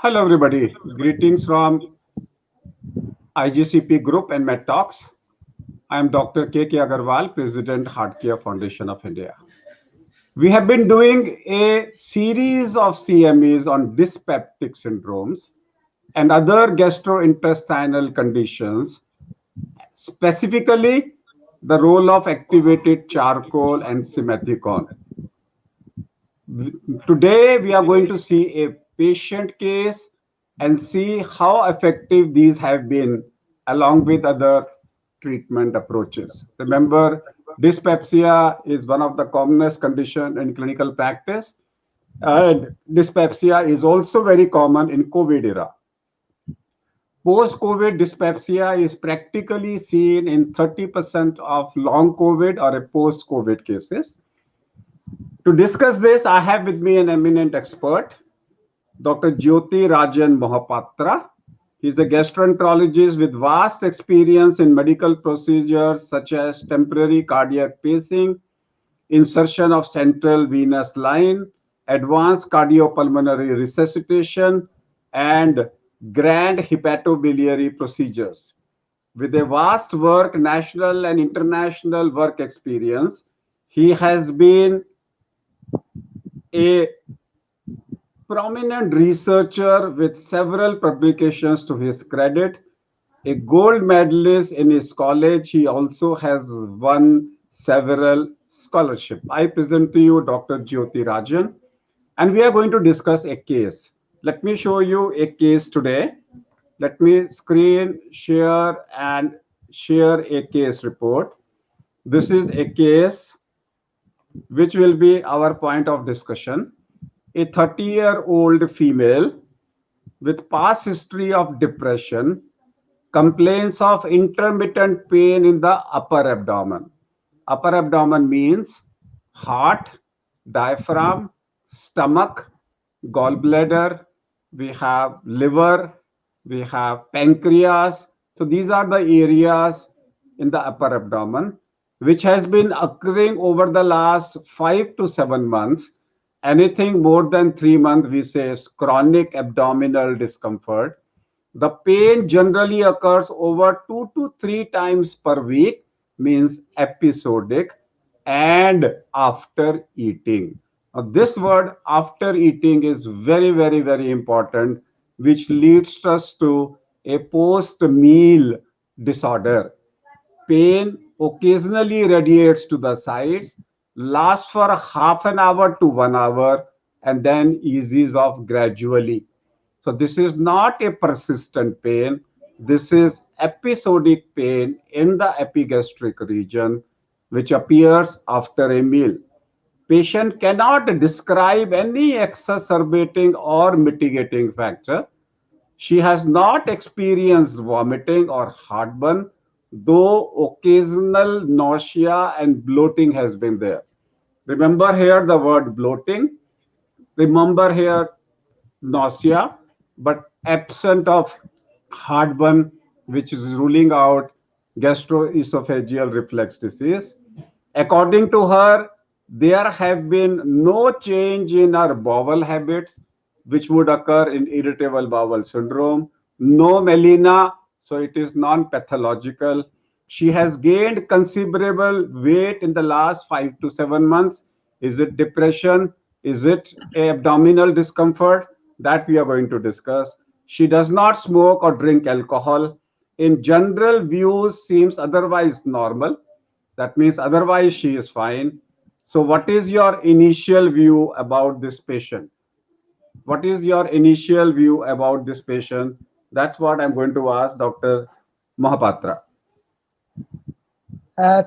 Hello, everybody. Greetings from Ijcp Group and Med Talks. I am Dr. K. Agarwal, President, Heart Care Foundation of India. We have been doing a series of CMEs on dyspeptic syndromes and other gastrointestinal conditions, specifically the role of activated charcoal and simethicone. Today, we are going to see a patient case and see how effective these have been along with other treatment approaches. Remember, dyspepsia is one of the commonest condition in clinical practice. And dyspepsia is also very common in COVID era. Post-COVID dyspepsia is practically seen in 30% of long COVID or a post-COVID cases. To discuss this, I have with me an eminent expert, Dr. Jyoti Rajan Mohapatra. He's a gastroenterologist with vast experience in medical procedures such as temporary cardiac pacing, insertion of central venous line, advanced cardiopulmonary resuscitation, and grand hepatobiliary procedures. With a vast work, national and international work experience, he has been a prominent researcher with several publications to his credit. A gold medalist in his college, he also has won several scholarships. I present to you Dr. Jyoti Rajan, and we are going to discuss a case. Let me show you a case today. Let me screen share and share a case report. This is a case which will be our point of discussion. A 30-year-old female with past history of depression complains of intermittent pain in the upper abdomen. Upper abdomen means heart, diaphragm, stomach, gallbladder, we have liver, we have pancreas. So these are the areas in the upper abdomen which has been occurring over the last 5 to 7 months. Anything more than 3 months, we say is chronic abdominal discomfort. The pain generally occurs over 2 to 3 times per week, means episodic, and after eating. Now, this word after eating is very, very, very important, which leads us to a post-meal disorder. Pain occasionally radiates to the sides, lasts for half an hour to 1 hour, and then eases off gradually. So this is not a persistent pain. This is episodic pain in the epigastric region, which appears after a meal. Patient cannot describe any exacerbating or mitigating factor. She has not experienced vomiting or heartburn, though occasional nausea and bloating has been there. Remember here the word bloating. Remember here nausea, but absent of heartburn, which is ruling out gastroesophageal reflux disease. According to her, there have been no change in her bowel habits, which would occur in irritable bowel syndrome. No melena, so it is non-pathological. She has gained considerable weight in the last 5 to 7 months. Is it depression? Is it abdominal discomfort? That we are going to discuss. She does not smoke or drink alcohol. In general, views seems otherwise normal. That means otherwise she is fine. So what is your initial view about this patient? What is your initial view about this patient? That's what I'm going to ask Dr. Mohapatra.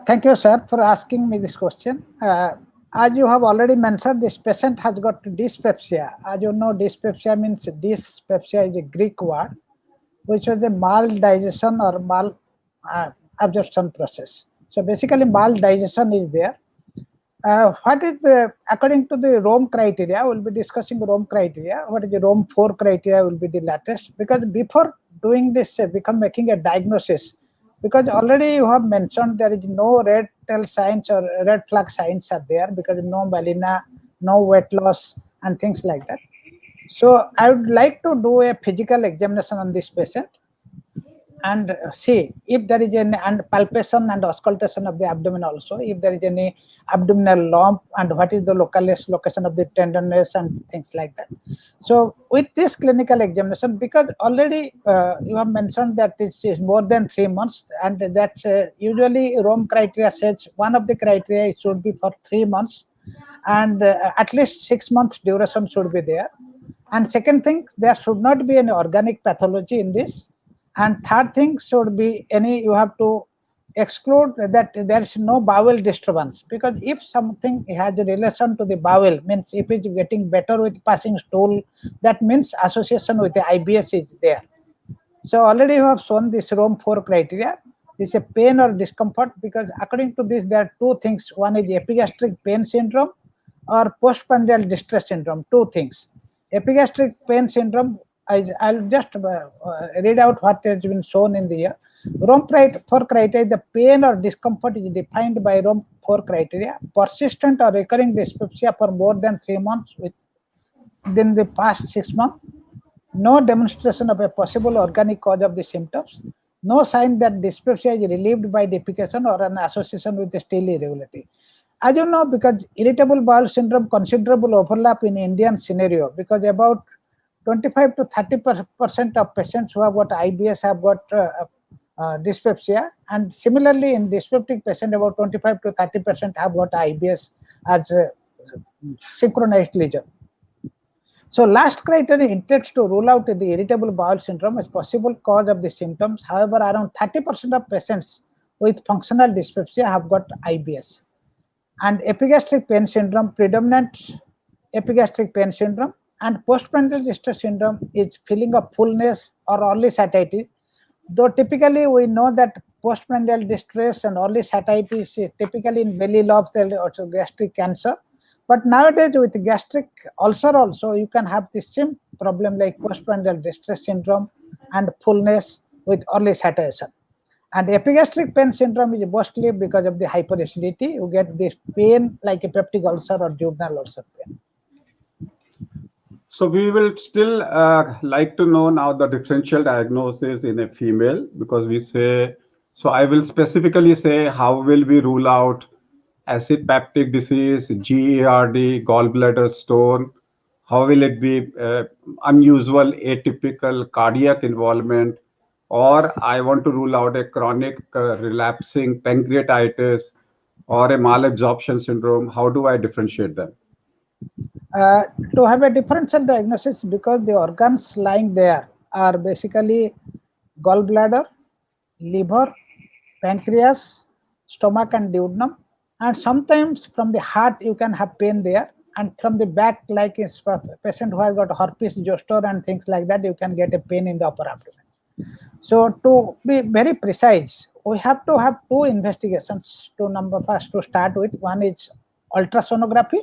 Thank you, sir, for asking me this question. As you have already mentioned, this patient has got dyspepsia. As you know, dyspepsia means dyspepsia is a Greek word, which was a maldigestion or mal absorption process. So basically, maldigestion is there. What is the, according to the Rome criteria, we'll be discussing Rome criteria. What is the Rome 4 criteria will be the latest, because before doing this, making a diagnosis, because already you have mentioned there is no red tail signs or red flag signs are there, because no melena, no weight loss and things like that. So I would like to do a physical examination on this patient and see if there is any and palpation and auscultation of the abdomen also, if there is any abdominal lump and what is the location of the tenderness and things like that. So with this clinical examination, because already you have mentioned that it is more than 3 months, and that usually Rome criteria says one of the criteria it should be for 3 months, and at least 6 months duration should be there. And second thing, there should not be any organic pathology in this. And third thing should be any, you have to exclude that there is no bowel disturbance, because if something has a relation to the bowel, means if it is getting better with passing stool, that means association with the IBS is there. So already you have shown this Rome 4 criteria. This is a pain or discomfort, because according to this there are two things. One is epigastric pain syndrome or postprandial distress syndrome. Two things. Epigastric pain syndrome, I'll just read out what has been shown in the Rome 4 criteria. The pain or discomfort is defined by Rome 4 criteria. Persistent or recurring dyspepsia for more than 3 months within the past 6 months. No demonstration of a possible organic cause of the symptoms. No sign that dyspepsia is relieved by defecation or an association with the stool irregularity. As you know, because irritable bowel syndrome considerable overlap in Indian scenario, because about 25 to 30% of patients who have got IBS have got dyspepsia, and similarly in dyspeptic patient about 25 to 30% have got IBS as a synchronized lesion. So last criteria intends to rule out the irritable bowel syndrome as possible cause of the symptoms. However, around 30% of patients with functional dyspepsia have got IBS. And epigastric pain syndrome, predominant epigastric pain syndrome, and postprandial distress syndrome is feeling of fullness or early satiety. Though typically we know that postprandial distress and early satiety is typically in belly lobes, also gastric cancer. But nowadays with gastric ulcer also, you can have the same problem like postprandial distress syndrome and fullness with early satiation. And epigastric pain syndrome is mostly because of the hyperacidity. You get this pain like a peptic ulcer or duodenal ulcer pain. So we will still like to know now the differential diagnosis in a female, because we say, so I will specifically say how will we rule out acid peptic disease, GERD, gallbladder stone, how will it be unusual atypical cardiac involvement, or I want to rule out a chronic relapsing pancreatitis or a malabsorption syndrome. How do I differentiate them? To have a differential diagnosis, because the organs lying there are basically gallbladder, liver, pancreas, stomach and duodenum, and sometimes from the heart you can have pain there, and from the back, like a patient who has got herpes zoster and things like that, you can get a pain in the upper abdomen. So to be very precise, we have to have two investigations to number first to start with. One is ultrasonography,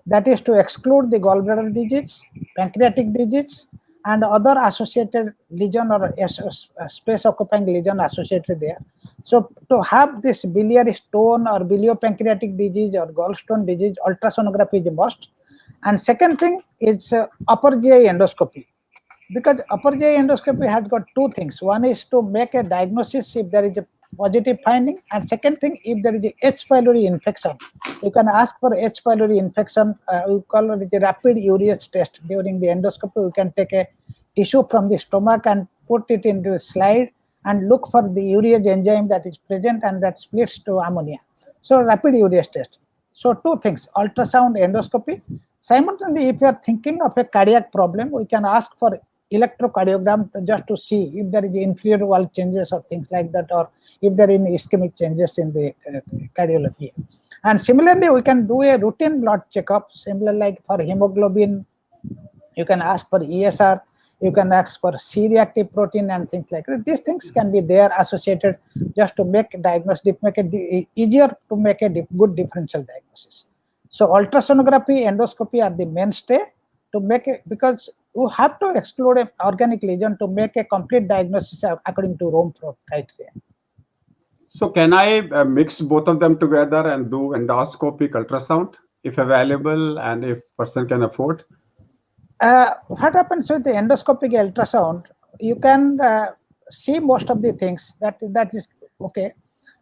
that is to exclude the gallbladder disease, pancreatic disease, and other associated lesion or space occupying lesion associated there. So to have this biliary stone or biliopancreatic disease or gallstone disease, ultrasonography is must. And second thing is upper GI endoscopy, because upper GI endoscopy has got two things. One is to make a diagnosis if there is a positive finding, and second thing, if there is a H. pylori infection, you can ask for H. pylori infection. We call it a rapid urease test. During the endoscopy, we can take a tissue from the stomach and put it into a slide and look for the urease enzyme that is present and that splits to ammonia. So rapid urease test. So two things, ultrasound, endoscopy. Simultaneously, if you are thinking of a cardiac problem, we can ask for electrocardiogram just to see if there is inferior wall changes or things like that, or if there are any ischemic changes in the cardiology. And similarly, we can do a routine blood checkup, similar like for hemoglobin, you can ask for ESR, you can ask for C-reactive protein and things like that. These things can be there associated just to make diagnosis, make it easier to make a good differential diagnosis. So ultrasonography, endoscopy are the mainstay to make it, because you have to exclude an organic lesion to make a complete diagnosis according to Rome criteria. So can I mix both of them together and do endoscopic ultrasound if available and if person can afford? What happens with the endoscopic ultrasound? You can see most of the things that is okay,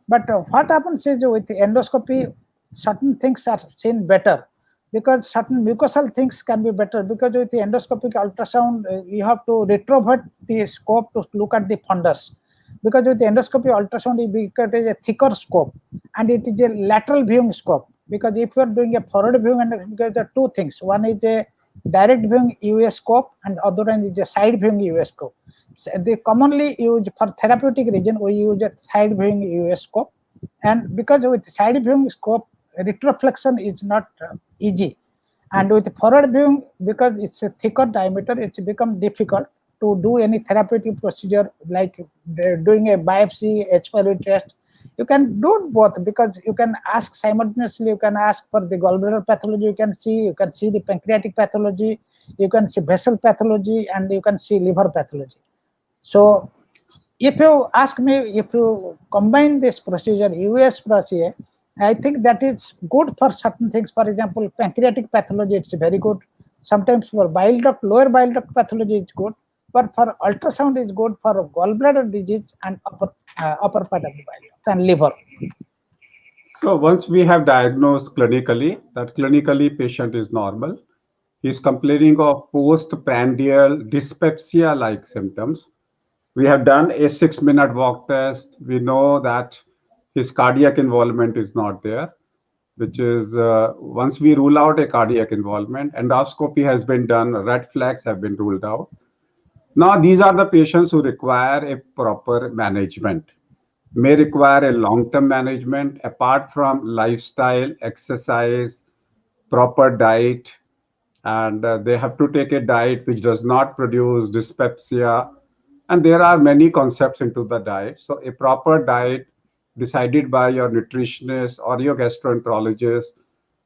but what happens is with the endoscopy, certain things are seen better because certain mucosal things can be better because with the endoscopic ultrasound you have to retrovert the scope to look at the fundus because with the endoscopy ultrasound it is a thicker scope and it is a lateral viewing scope because if you are doing a forward viewing and because there are two things, one is a direct viewing US scope and other one is a side viewing US scope. So they commonly use for therapeutic reason we use a side viewing US scope, and because with side viewing scope retroflexion is not easy, and with forward viewing because it's a thicker diameter it's become difficult to do any therapeutic procedure like doing a biopsy H. pylori test. You can do both because you can ask simultaneously. You can ask for the gallbladder pathology. You can see the pancreatic pathology. You can see vessel pathology, and you can see liver pathology. So, if you ask me, if you combine this procedure, US procedure, I think that is good for certain things. For example, pancreatic pathology, it's very good. Sometimes for bile duct, lower bile duct pathology, it's good. But for ultrasound, it's good for gallbladder disease and upper part of the bile duct and liver. So once we have diagnosed clinically that clinically patient is normal, he is complaining of postprandial dyspepsia-like symptoms. We have done a 6-minute walk test. We know that his cardiac involvement is not there, which is once we rule out a cardiac involvement, endoscopy has been done, red flags have been ruled out. Now, these are the patients who require a proper management, may require a long-term management apart from lifestyle, exercise, proper diet, and they have to take a diet which does not produce dyspepsia. And there are many concepts into the diet. So a proper diet decided by your nutritionist or your gastroenterologist.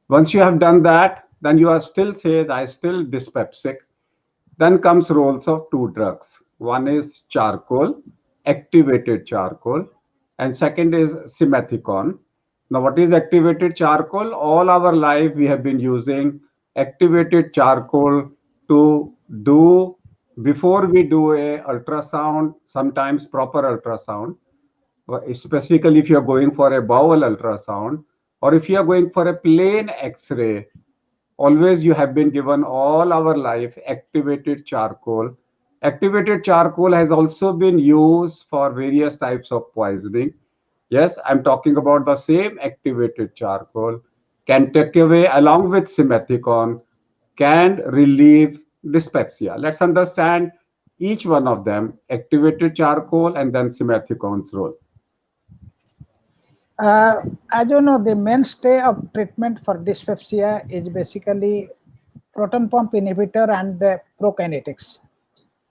Once you have done that, then you are still says, I still dyspeptic. Then comes roles of two drugs. One is charcoal, activated charcoal, and second is simethicone. Now, what is activated charcoal? All our life we have been using activated charcoal to do before we do a ultrasound, sometimes proper ultrasound, specifically if you're going for a bowel ultrasound or if you're going for a plain X-ray. Always you have been given all our life activated charcoal. Activated charcoal has also been used for various types of poisoning. Yes, I'm talking about the same activated charcoal can take away along with simethicone, can relieve dyspepsia. Let's understand each one of them, activated charcoal and then simethicone's role. As you know, the mainstay of treatment for dyspepsia is basically proton pump inhibitor and prokinetics.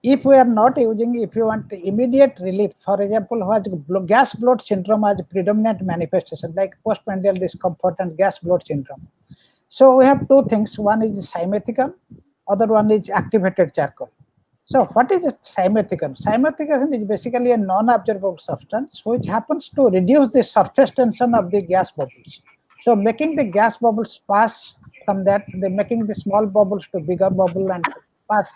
If we are not using, if you want immediate relief, for example, who has gas bloat syndrome as predominant manifestation, like postprandial discomfort and gas bloat syndrome. So we have two things. One is simethicone, other one is activated charcoal. So what is simethicone? Simethicone is basically a non-absorbable substance which happens to reduce the surface tension of the gas bubbles. So making the gas bubbles pass from that, they making the small bubbles to bigger bubble and pass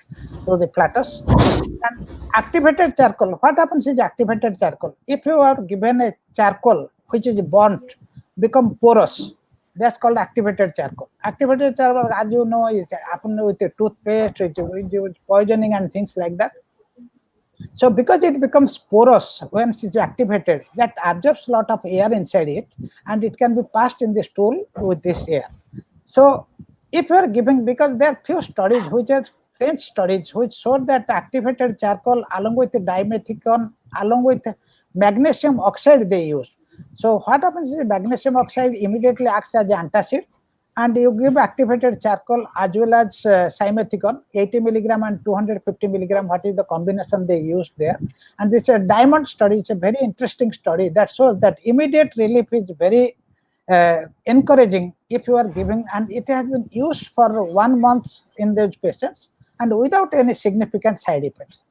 through the platters. And activated charcoal, what happens is activated charcoal. If you are given a charcoal which is burnt, become porous, that's called activated charcoal. Activated charcoal, as you know, is happen with the toothpaste, with poisoning and things like that. So because it becomes porous when it is activated, that absorbs a lot of air inside it, and it can be passed in the stool with this air. So if you are giving, because there are few studies which are French studies which showed that activated charcoal along with the dimethicone, along with magnesium oxide they use. So what happens is magnesium oxide immediately acts as an antacid, and you give activated charcoal as well as simethicone, 80 milligram and 250 milligram. What is the combination they used there? And this diamond study is a very interesting study that shows that immediate relief is very encouraging if you are giving, and it has been used for 1 month in those patients and without any significant side effects.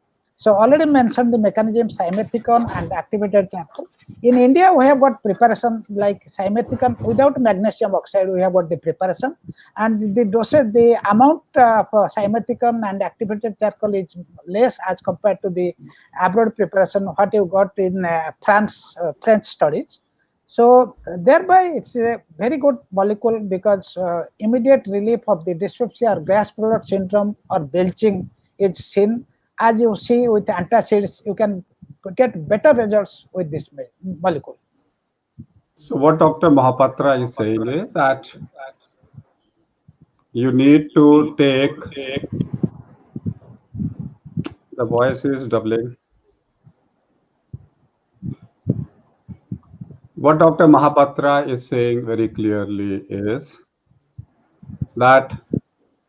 So already mentioned the mechanism simethicone and activated charcoal. In India, we have got preparation like simethicone without magnesium oxide. We have got the preparation, and the dosage, the amount of simethicone and activated charcoal is less as compared to the abroad preparation what you got in French studies. So thereby it's a very good molecule because immediate relief of the dyspepsia or gas product syndrome or belching is seen. As you see with antacids, you can get better results with this molecule. So what Dr. Mahapatra is saying is that you need to take, the voice is doubling. What Dr. Mahapatra is saying very clearly is that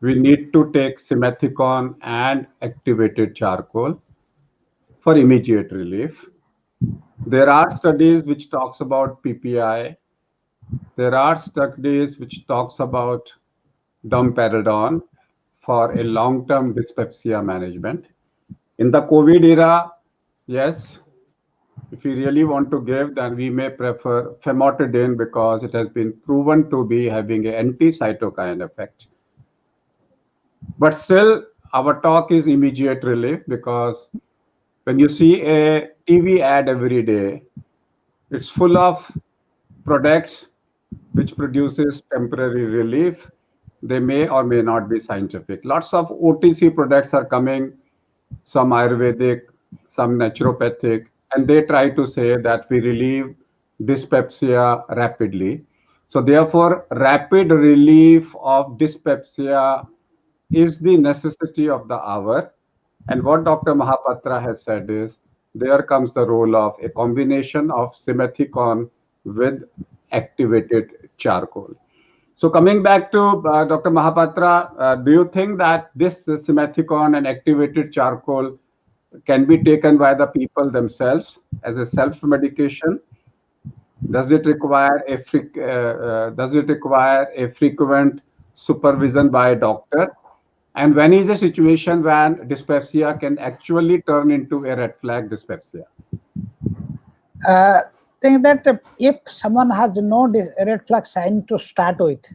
we need to take simethicone and activated charcoal for immediate relief. There are studies which talks about PPI. There are studies which talks about domperidone for a long-term dyspepsia management. In the COVID era, yes, if we really want to give, then we may prefer famotidine because it has been proven to be having an anti-cytokine effect. But still, our talk is immediate relief because when you see a TV ad every day, it's full of products which produces temporary relief. They may or may not be scientific. Lots of OTC products are coming, some Ayurvedic, some naturopathic, and they try to say that we relieve dyspepsia rapidly. So therefore, rapid relief of dyspepsia is the necessity of the hour. And what Dr. Mahapatra has said is, there comes the role of a combination of simethicone with activated charcoal. So coming back to Dr. Mahapatra, do you think that this simethicone and activated charcoal can be taken by the people themselves as a self-medication? Does it require a frequent supervision by a doctor? And when is a situation when dyspepsia can actually turn into a red flag dyspepsia? Think that if someone has no red flag sign to start with,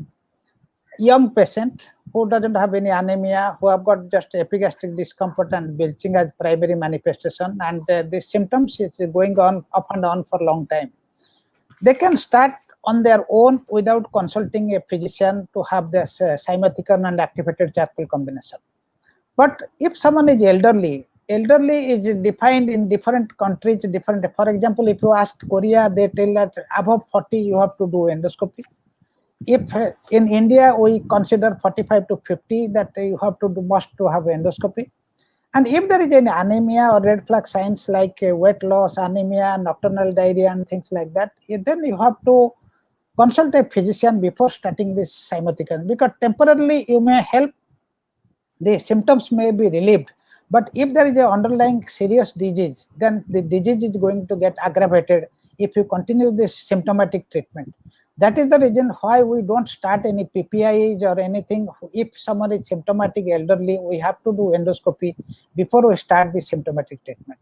young patient who doesn't have any anemia, who have got just epigastric discomfort and belching as primary manifestation, and the symptoms is going on up and on for a long time, they can start on their own without consulting a physician to have this simethicone and activated charcoal combination. But if someone is elderly is defined in different countries, different. For example, if you ask Korea, they tell that above 40 you have to do endoscopy. If in India we consider 45 to 50 that you have to do, must to have endoscopy. And if there is any anemia or red flag signs like weight loss, anemia, nocturnal diarrhea, and things like that, then you have to consult a physician before starting this simethicone, because temporarily you may help, the symptoms may be relieved. But if there is an underlying serious disease, then the disease is going to get aggravated if you continue this symptomatic treatment. That is the reason why we don't start any PPIs or anything. If someone is symptomatic elderly, we have to do endoscopy before we start the symptomatic treatment.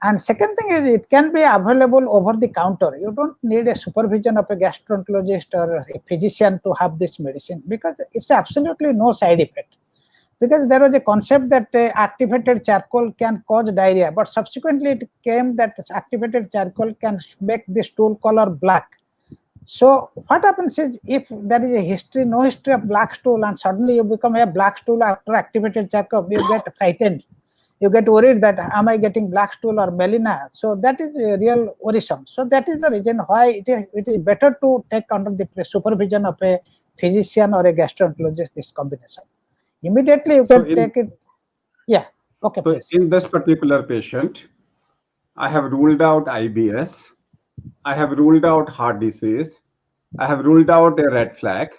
And second thing is, it can be available over the counter. You don't need a supervision of a gastroenterologist or a physician to have this medicine, because it's absolutely no side effect. Because there was a concept that activated charcoal can cause diarrhea, but subsequently it came that activated charcoal can make the stool color black. So what happens is, if there is a history, no history of black stool, and suddenly you become a black stool after activated charcoal, you get frightened. You get worried that am I getting black stool or melena? So that is a real worrisome. So that is the reason why it is better to take under the supervision of a physician or a gastroenterologist this combination. Immediately you can take it. Yeah. Okay, so please. In this particular patient, I have ruled out IBS. I have ruled out heart disease. I have ruled out a red flag.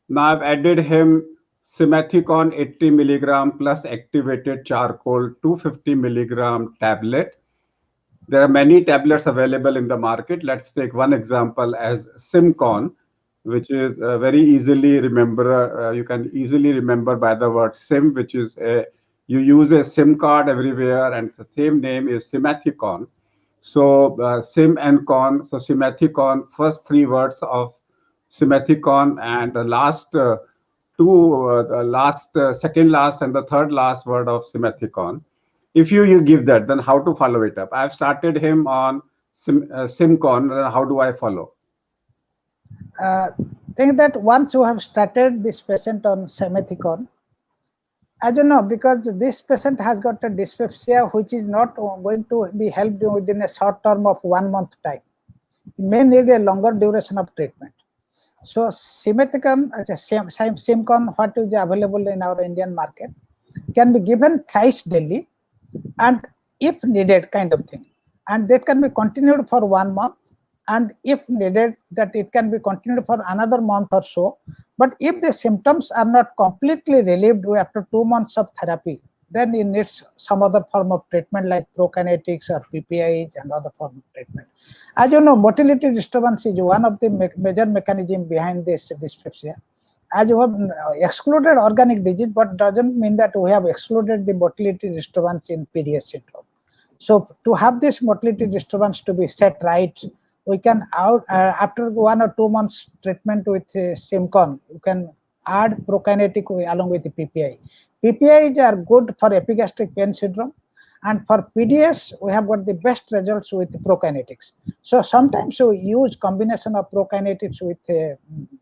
Now I've added him simethicone 80 milligram plus activated charcoal 250 milligram tablet. There are many tablets available in the market. Let's take one example as Simcon, which is very easily remember. You can easily remember by the word Sim, which is a You use a SIM card everywhere, and the same name is Simethicon. So Sim and Con. So Simethicon, first three words of Simethicon, and the last the last, second last, and the third last word of Simethicon. If you give that, then how to follow it up? I've started him on Simcon. Then how do I follow? Uh, think that once you have started this patient on Semethicon, as you know, because this patient has got a dyspepsia which is not going to be helped within a short term of 1 month time. It may need a longer duration of treatment. So Simethicon, Simcon, what is available in our Indian market, can be given thrice daily, and if needed, kind of thing, and that can be continued for 1 month, and if needed, that it can be continued for another month or so. But if the symptoms are not completely relieved after 2 months of therapy, then it needs some other form of treatment like prokinetics or PPIs and other form of treatment. As you know, motility disturbance is one of the major mechanism behind this dyspepsia. As you have excluded organic disease, but doesn't mean that we have excluded the motility disturbance in PDS syndrome. So to have this motility disturbance to be set right, we can after 1 or 2 months treatment with Simcon, you can add prokinetic along with the PPI. PPIs are good for epigastric pain syndrome, and for PDS, we have got the best results with prokinetics. So sometimes we use combination of prokinetics with the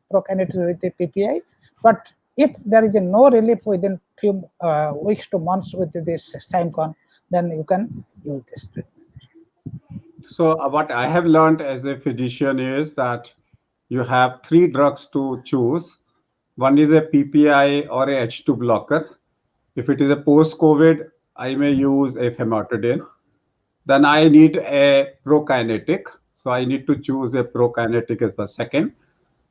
PPI, but if there is no relief within few weeks to months with this Simcon, then you can use this treatment. So what I have learned as a physician is that you have three drugs to choose. One is a PPI or a H2 blocker. If it is a post-COVID, I may use a famotidine. Then I need a prokinetic. So I need to choose a prokinetic as the second.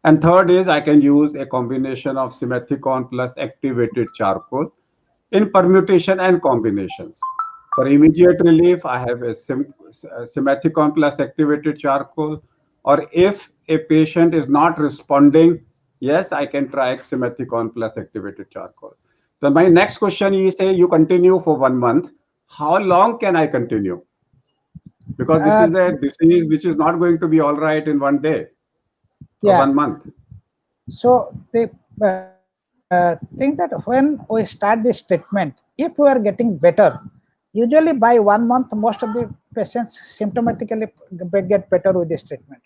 And third is I can use a combination of simethicone plus activated charcoal in permutation and combinations. For immediate relief, I have a simethicone plus activated charcoal. Or if a patient is not responding, yes, I can try simethicone plus activated charcoal. So my next question is, say you continue for 1 month. How long can I continue? Because this is a disease which is not going to be all right in one day or Yeah. 1 month. So the think that when we start this treatment, if we are getting better, usually by 1 month, most of the patients symptomatically get better with this treatment.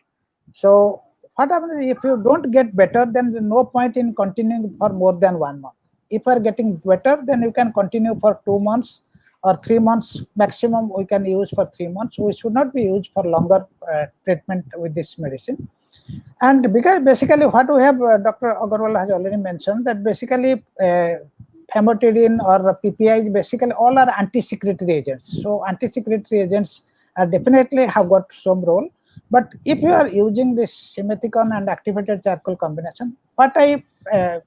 So what happens if you don't get better, then there's no point in continuing for more than 1 month. If you are getting better, then you can continue for 2 months or 3 months maximum. We can use for 3 months. We should not be used for longer treatment with this medicine. And because basically what we have, Dr. Agarwal has already mentioned that basically famotidine or PPI, basically all are anti-secretory agents. So anti-secretory agents are definitely have got some role. But if you are using this simethicone and activated charcoal combination, what I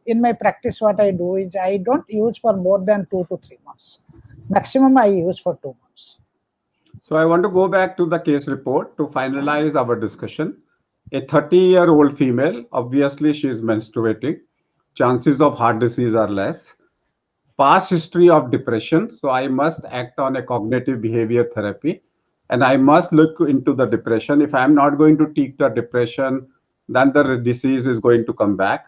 in my practice what I do is I don't use for more than 2 to 3 months. Maximum I use for 2 months. So I want to go back to the case report to finalize our discussion. A 30-year-old female, obviously she is menstruating. Chances of heart disease are less. Past history of depression. So I must act on a cognitive behavior therapy. And I must look into the depression. If I'm not going to take the depression, then the disease is going to come back.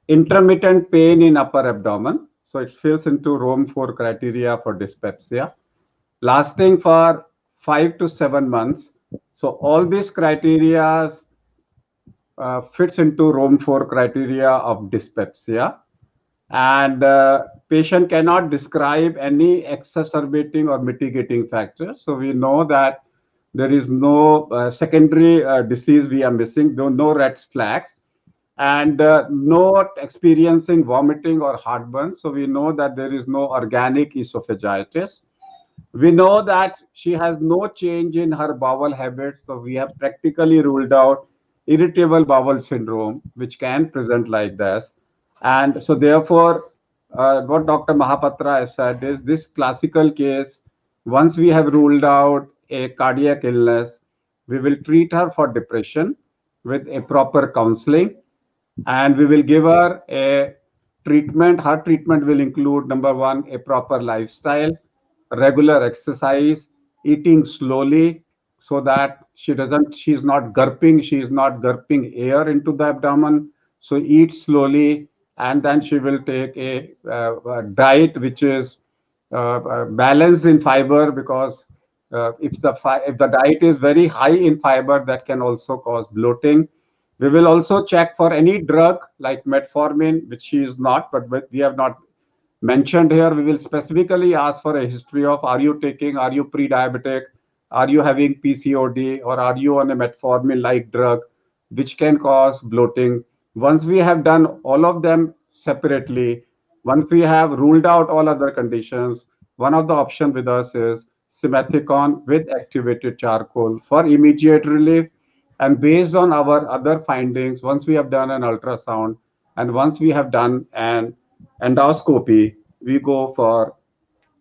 Intermittent pain in upper abdomen. So it fills into Rome 4 criteria for dyspepsia. Lasting for 5 to 7 months. So all these criteria fits into Rome 4 criteria of dyspepsia. And patient cannot describe any exacerbating or mitigating factors. So we know that there is no secondary disease we are missing, no red flags, and not experiencing vomiting or heartburn. So we know that there is no organic esophagitis. We know that she has no change in her bowel habits. So we have practically ruled out irritable bowel syndrome, which can present like this. And so therefore, what Dr. Mahapatra has said is this classical case, once we have ruled out a cardiac illness, we will treat her for depression with a proper counseling, and we will give her a treatment, her treatment will include number one, a proper lifestyle, regular exercise, eating slowly so that she's not gulping air into the abdomen. So eat slowly, and then she will take a diet which is balanced in fiber, because if the diet is very high in fiber, that can also cause bloating. We will also check for any drug like metformin, which she is not, but we have not mentioned here. We will specifically ask for a history of, are you pre-diabetic, are you having PCOD, or are you on a metformin like drug, which can cause bloating. Once we have done all of them separately, once we have ruled out all other conditions, one of the options with us is simethicone with activated charcoal for immediate relief. And based on our other findings, once we have done an ultrasound and once we have done an endoscopy, we go for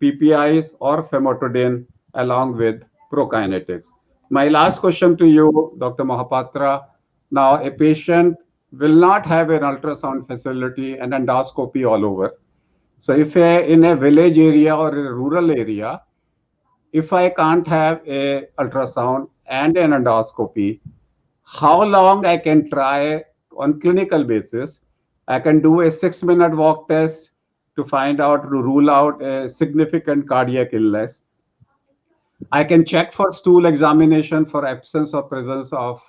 PPIs or famotidine along with prokinetics. My last question to you, Dr. Mohapatra. Now, a patient will not have an ultrasound facility and endoscopy all over. So, if in a village area or a rural area, if I can't have a ultrasound and an endoscopy, how long I can try on clinical basis? I can do a 6-minute walk test to find out, to rule out a significant cardiac illness. I can check for stool examination for absence or presence of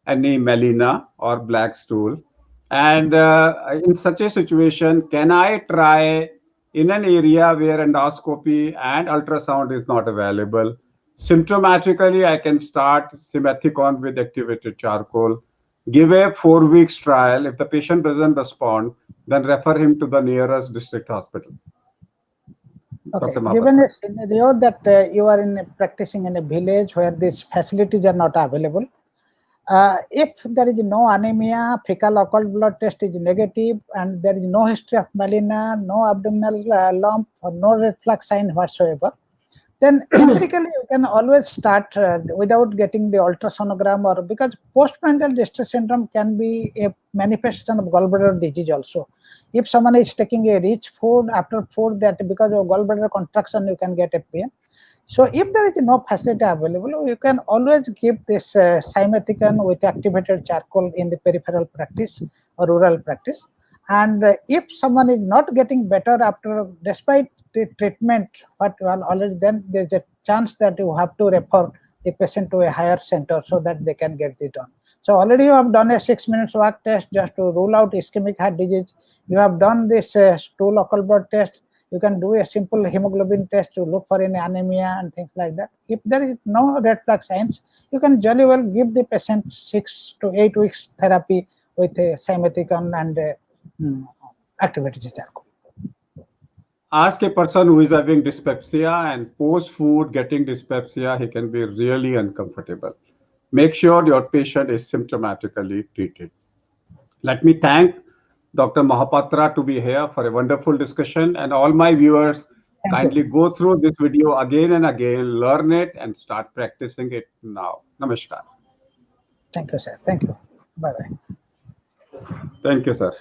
any melena or black stool. And in such a situation, can I try in an area where endoscopy and ultrasound is not available? Symptomatically, I can start simethicone with activated charcoal, give a 4 weeks trial. If the patient doesn't respond, then refer him to the nearest district hospital. Okay, given a scenario that you are practicing in a village where these facilities are not available, if there is no anemia, fecal occult blood test is negative, and there is no history of melena, no abdominal lump, or no red flag sign whatsoever, then empirically you can always start without getting the ultrasonogram, or because postprandial distress syndrome can be a manifestation of gallbladder disease also. If someone is taking a rich food, after food, that because of gallbladder contraction you can get a pain. So if there is no facility available, you can always give this simethicone with activated charcoal in the peripheral practice or rural practice. And if someone is not getting better after, despite the treatment, but well, already then there's a chance that you have to refer the patient to a higher center so that they can get it done. So already you have done a 6 minutes walk test just to rule out ischemic heart disease. You have done this stool occult blood test. You can do a simple hemoglobin test to look for any anemia and things like that. If there is no red flag signs, you can jolly well give the patient 6 to 8 weeks therapy with a simethicone and activated charcoal. Ask a person who is having dyspepsia, and post food getting dyspepsia, he can be really uncomfortable. Make sure your patient is symptomatically treated. Let me thank Dr. Mohapatra to be here for a wonderful discussion, and all my viewers, kindly go through this video again and again, learn it and start practicing it now. Namaskar. Thank you, sir. Thank you. Bye-bye. Thank you, sir.